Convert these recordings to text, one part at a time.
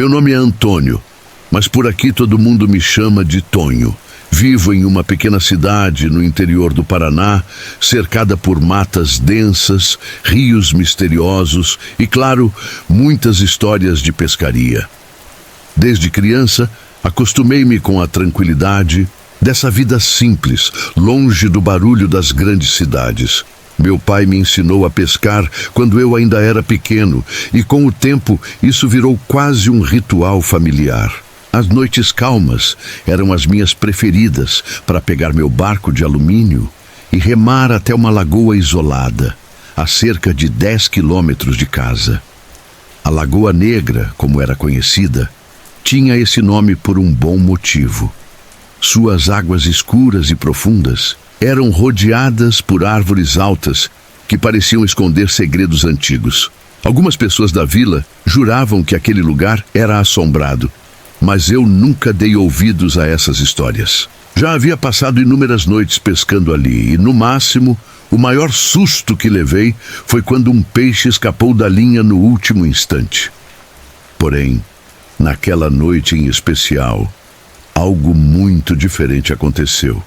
Meu nome é Antônio, mas por aqui todo mundo me chama de Tonho. Vivo em uma pequena cidade no interior do Paraná, cercada por matas densas, rios misteriosos e, claro, muitas histórias de pescaria. Desde criança, acostumei-me com a tranquilidade dessa vida simples, longe do barulho das grandes cidades. Meu pai me ensinou a pescar quando eu ainda era pequeno e, com o tempo, isso virou quase um ritual familiar. As noites calmas eram as minhas preferidas para pegar meu barco de alumínio e remar até uma lagoa isolada, a cerca de 10 quilômetros de casa. A Lagoa Negra, como era conhecida, tinha esse nome por um bom motivo. Suas águas escuras e profundas eram rodeadas por árvores altas que pareciam esconder segredos antigos. Algumas pessoas da vila juravam que aquele lugar era assombrado, mas eu nunca dei ouvidos a essas histórias. Já havia passado inúmeras noites pescando ali e, no máximo, o maior susto que levei foi quando um peixe escapou da linha no último instante. Porém, naquela noite em especial, algo muito diferente aconteceu.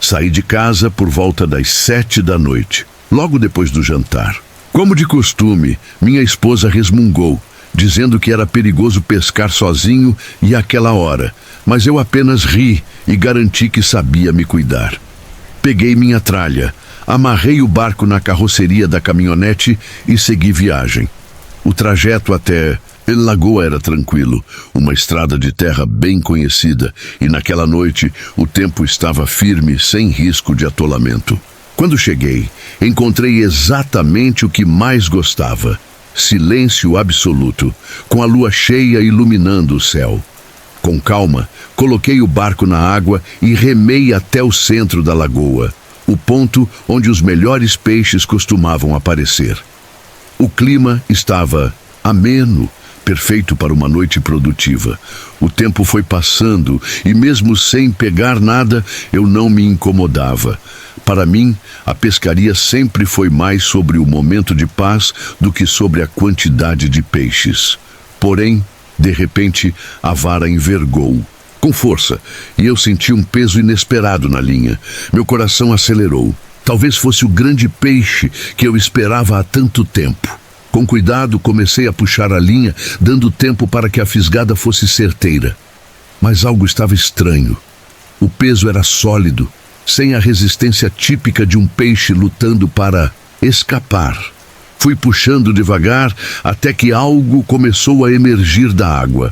Saí de casa por volta das 7 da noite, logo depois do jantar. Como de costume, minha esposa resmungou, dizendo que era perigoso pescar sozinho e àquela hora, mas eu apenas ri e garanti que sabia me cuidar. Peguei minha tralha, amarrei o barco na carroceria da caminhonete e segui viagem. O trajeto até El Lagoa era tranquilo, uma estrada de terra bem conhecida, e naquela noite o tempo estava firme, sem risco de atolamento. Quando cheguei, encontrei exatamente o que mais gostava: silêncio absoluto, com a lua cheia iluminando o céu. Com calma, coloquei o barco na água e remei até o centro da lagoa, o ponto onde os melhores peixes costumavam aparecer. O clima estava ameno, perfeito para uma noite produtiva. O tempo foi passando e, mesmo sem pegar nada, eu não me incomodava. Para mim, a pescaria sempre foi mais sobre o momento de paz do que sobre a quantidade de peixes. Porém, de repente, a vara envergou, com força, e eu senti um peso inesperado na linha. Meu coração acelerou. Talvez fosse o grande peixe que eu esperava há tanto tempo. Com cuidado, comecei a puxar a linha, dando tempo para que a fisgada fosse certeira. Mas algo estava estranho. O peso era sólido, sem a resistência típica de um peixe lutando para escapar. Fui puxando devagar até que algo começou a emergir da água.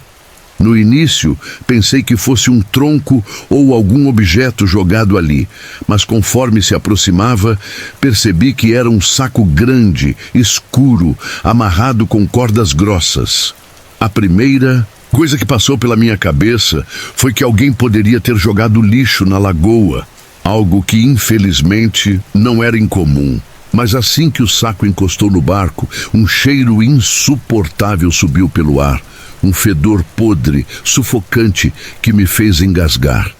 No início, pensei que fosse um tronco ou algum objeto jogado ali, mas conforme se aproximava, percebi que era um saco grande, escuro, amarrado com cordas grossas. A primeira coisa que passou pela minha cabeça foi que alguém poderia ter jogado lixo na lagoa, algo que infelizmente não era incomum. Mas assim que o saco encostou no barco, um cheiro insuportável subiu pelo ar. Um fedor podre, sufocante, que me fez engasgar.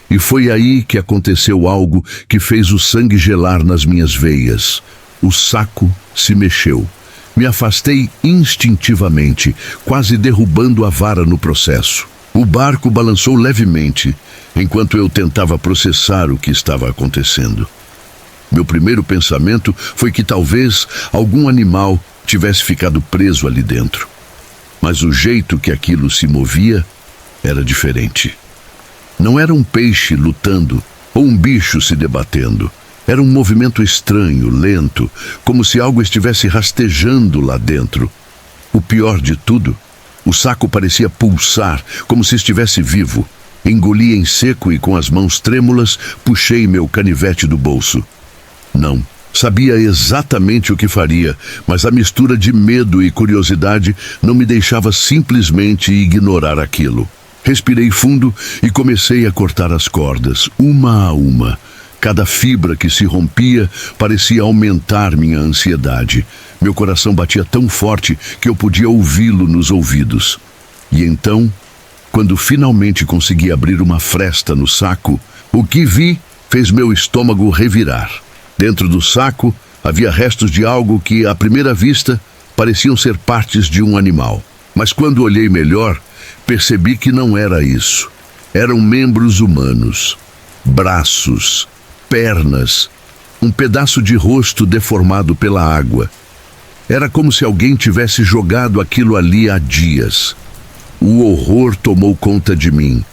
E foi aí que aconteceu algo que fez o sangue gelar nas minhas veias. O saco se mexeu. Me afastei instintivamente, quase derrubando a vara no processo. O barco balançou levemente, enquanto eu tentava processar o que estava acontecendo. Meu primeiro pensamento foi que talvez algum animal tivesse ficado preso ali dentro. Mas o jeito que aquilo se movia era diferente. Não era um peixe lutando ou um bicho se debatendo. Era um movimento estranho, lento, como se algo estivesse rastejando lá dentro. O pior de tudo, o saco parecia pulsar, como se estivesse vivo. Engoli em seco e, com as mãos trêmulas, puxei meu canivete do bolso. Não. Sabia exatamente o que faria, mas a mistura de medo e curiosidade não me deixava simplesmente ignorar aquilo. Respirei fundo e comecei a cortar as cordas, uma a uma. Cada fibra que se rompia parecia aumentar minha ansiedade. Meu coração batia tão forte que eu podia ouvi-lo nos ouvidos. E então, quando finalmente consegui abrir uma fresta no saco, o que vi fez meu estômago revirar. Dentro do saco havia restos de algo que, à primeira vista, pareciam ser partes de um animal. Mas quando olhei melhor, percebi que não era isso. Eram membros humanos, braços, pernas, um pedaço de rosto deformado pela água. Era como se alguém tivesse jogado aquilo ali há dias. O horror tomou conta de mim,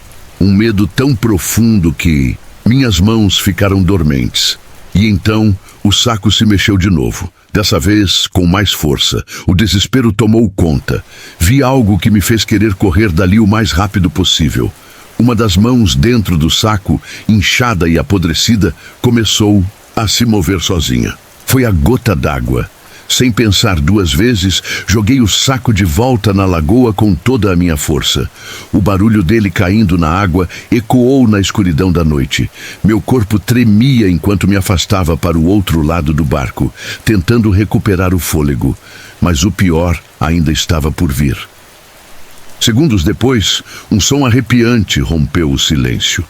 um medo tão profundo que minhas mãos ficaram dormentes. E então o saco se mexeu de novo, dessa vez com mais força. O desespero tomou conta. Vi algo que me fez querer correr dali o mais rápido possível. Uma das mãos dentro do saco, inchada e apodrecida, começou a se mover sozinha. Foi a gota d'água. Sem pensar duas vezes, joguei o saco de volta na lagoa com toda a minha força. O barulho dele caindo na água ecoou na escuridão da noite. Meu corpo tremia enquanto me afastava para o outro lado do barco, tentando recuperar o fôlego. Mas o pior ainda estava por vir. Segundos depois, um som arrepiante rompeu o silêncio.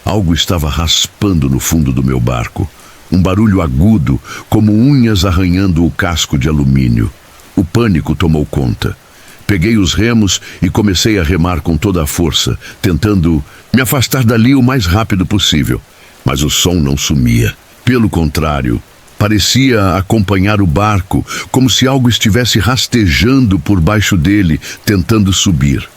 Algo estava raspando no fundo do meu barco. Um barulho agudo, como unhas arranhando o casco de alumínio. O pânico tomou conta. Peguei os remos e comecei a remar com toda a força, tentando me afastar dali o mais rápido possível. Mas o som não sumia. Pelo contrário, parecia acompanhar o barco, como se algo estivesse rastejando por baixo dele, tentando subir.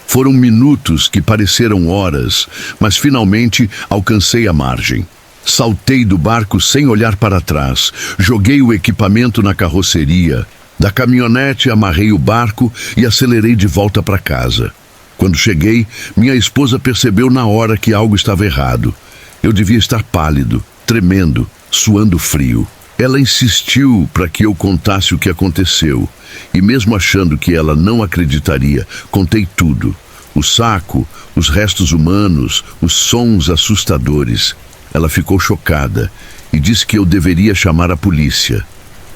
Foram minutos que pareceram horas, mas finalmente alcancei a margem. Saltei do barco sem olhar para trás, joguei o equipamento na carroceria. Da caminhonete amarrei o barco e acelerei de volta para casa. Quando cheguei, minha esposa percebeu na hora que algo estava errado. Eu devia estar pálido, tremendo, suando frio. Ela insistiu para que eu contasse o que aconteceu, e mesmo achando que ela não acreditaria, contei tudo. O saco, os restos humanos, os sons assustadores. Ela ficou chocada e disse que eu deveria chamar a polícia.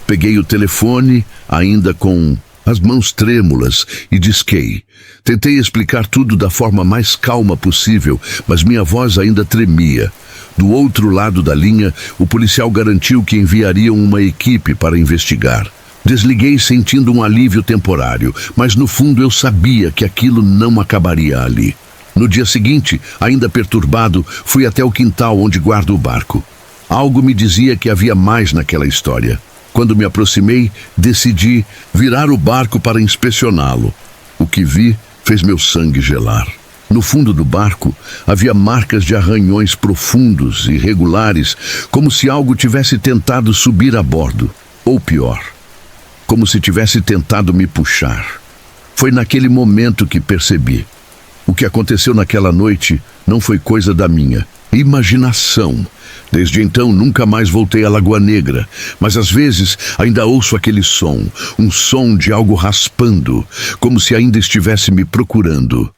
Peguei o telefone, ainda com as mãos trêmulas, e disquei. Tentei explicar tudo da forma mais calma possível, mas minha voz ainda tremia. Do outro lado da linha, o policial garantiu que enviariam uma equipe para investigar. Desliguei sentindo um alívio temporário, mas no fundo eu sabia que aquilo não acabaria ali. No dia seguinte, ainda perturbado, fui até o quintal onde guardo o barco. Algo me dizia que havia mais naquela história. Quando me aproximei, decidi virar o barco para inspecioná-lo. O que vi fez meu sangue gelar. No fundo do barco, havia marcas de arranhões profundos e regulares, como se algo tivesse tentado subir a bordo. Ou pior, como se tivesse tentado me puxar. Foi naquele momento que percebi. O que aconteceu naquela noite não foi coisa da minha imaginação. Desde então nunca mais voltei à Lagoa Negra, mas às vezes ainda ouço aquele som, um som de algo raspando, como se ainda estivesse me procurando.